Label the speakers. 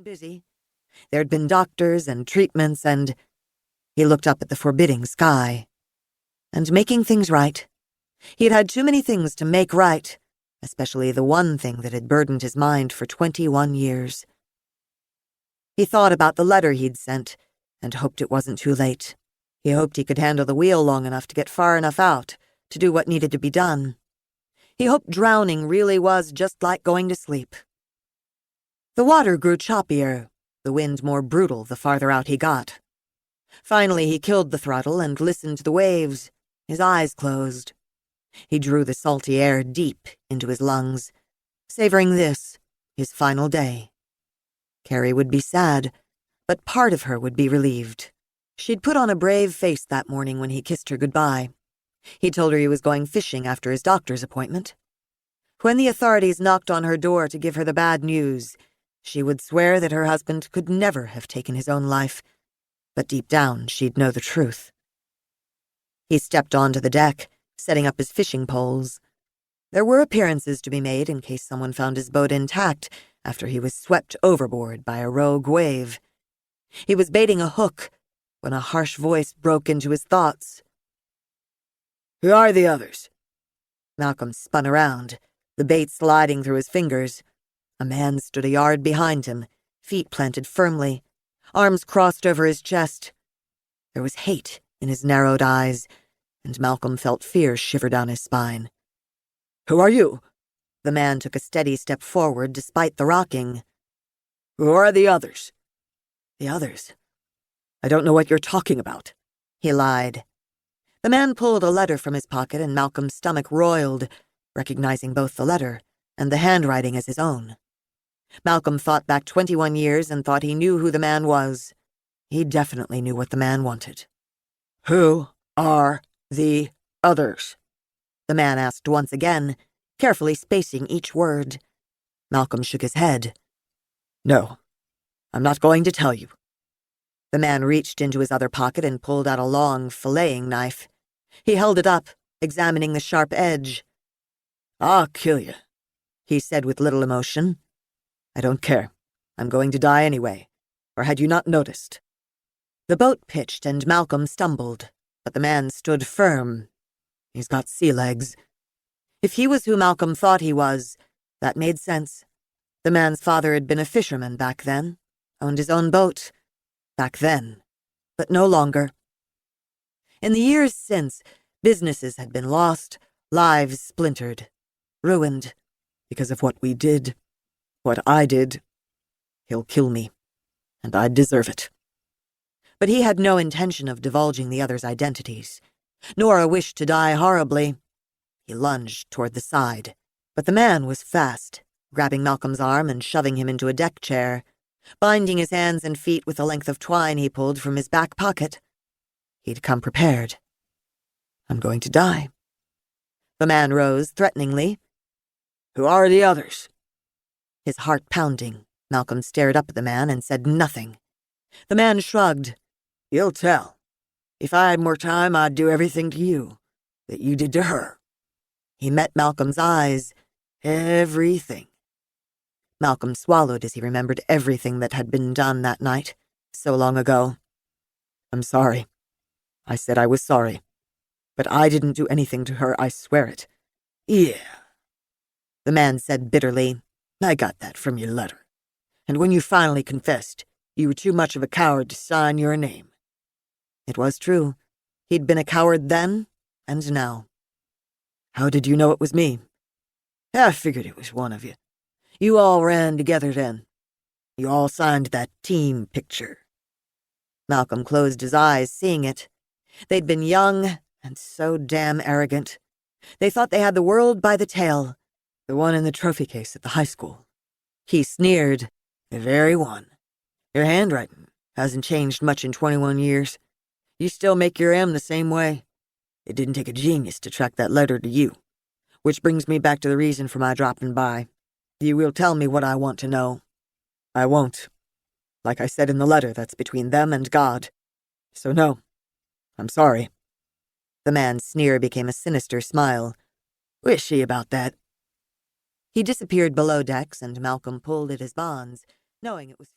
Speaker 1: been busy. There'd been doctors and treatments and... He looked up at the forbidding sky. And making things right. He'd had too many things to make right, especially the one thing that had burdened his mind for 21 years. He thought about the letter he'd sent and hoped it wasn't too late. He hoped he could handle the wheel long enough to get far enough out to do what needed to be done. He hoped drowning really was just like going to sleep. The water grew choppier, the wind more brutal the farther out he got. Finally, he killed the throttle and listened to the waves, his eyes closed. He drew the salty air deep into his lungs, savoring this, his final day. Carrie would be sad, but part of her would be relieved. She'd put on a brave face that morning when he kissed her goodbye. He told her he was going fishing after his doctor's appointment. When the authorities knocked on her door to give her the bad news, she would swear that her husband could never have taken his own life, but deep down she'd know the truth. He stepped onto the deck, setting up his fishing poles. There were appearances to be made in case someone found his boat intact after he was swept overboard by a rogue wave. He was baiting a hook when a harsh voice broke into his thoughts. "Who are the others?" Malcolm spun around, the bait sliding through his fingers. A man stood a yard behind him, feet planted firmly, arms crossed over his chest. There was hate in his narrowed eyes, and Malcolm felt fear shiver down his spine. "Who are you?" The man took a steady step forward despite the rocking. "Who are the others?" "The others? I don't know what you're talking about," he lied. The man pulled a letter from his pocket and Malcolm's stomach roiled, recognizing both the letter and the handwriting as his own. Malcolm thought back 21 years and thought he knew who the man was. He definitely knew what the man wanted. "Who are the others?" the man asked once again, carefully spacing each word. Malcolm shook his head. "No, I'm not going to tell you." The man reached into his other pocket and pulled out a long filleting knife. He held it up, examining the sharp edge. "I'll kill you," he said with little emotion. "I don't care. I'm going to die anyway. Or had you not noticed?" The boat pitched and Malcolm stumbled, but the man stood firm. He's got sea legs. If he was who Malcolm thought he was, that made sense. The man's father had been a fisherman back then, owned his own boat. Back then, but no longer. In the years since, businesses had been lost, lives splintered, ruined, because of what we did, what I did. He'll kill me, and I deserve it. But he had no intention of divulging the others' identities, nor a wish to die horribly. He lunged toward the side, but the man was fast, grabbing Malcolm's arm and shoving him into a deck chair, binding his hands and feet with a length of twine he pulled from his back pocket. He'd come prepared. "I'm going to die." The man rose threateningly. "Who are the others?" His heart pounding, Malcolm stared up at the man and said nothing. The man shrugged. "You'll tell. If I had more time, I'd do everything to you that you did to her." He met Malcolm's eyes. Everything. Malcolm swallowed as he remembered everything that had been done that night, so long ago. "I'm sorry. I said I was sorry. But I didn't do anything to her, I swear it." "Yeah," the man said bitterly. "I got that from your letter. And when you finally confessed, you were too much of a coward to sign your name." It was true. He'd been a coward then, and now. "How did you know it was me?" "I figured it was one of you. You all ran together then. You all signed that team picture." Malcolm closed his eyes, seeing it. They'd been young and so damn arrogant. They thought they had the world by the tail. "The one in the trophy case at the high school." He sneered. "The very one. Your handwriting hasn't changed much in 21 years. You still make your M the same way. It didn't take a genius to track that letter to you. Which brings me back to the reason for my dropping by. You will tell me what I want to know." "I won't. Like I said in the letter, that's between them and God. So no, I'm sorry." The man's sneer became a sinister smile. "Wishy about that." He disappeared below decks and Malcolm pulled at his bonds, knowing it was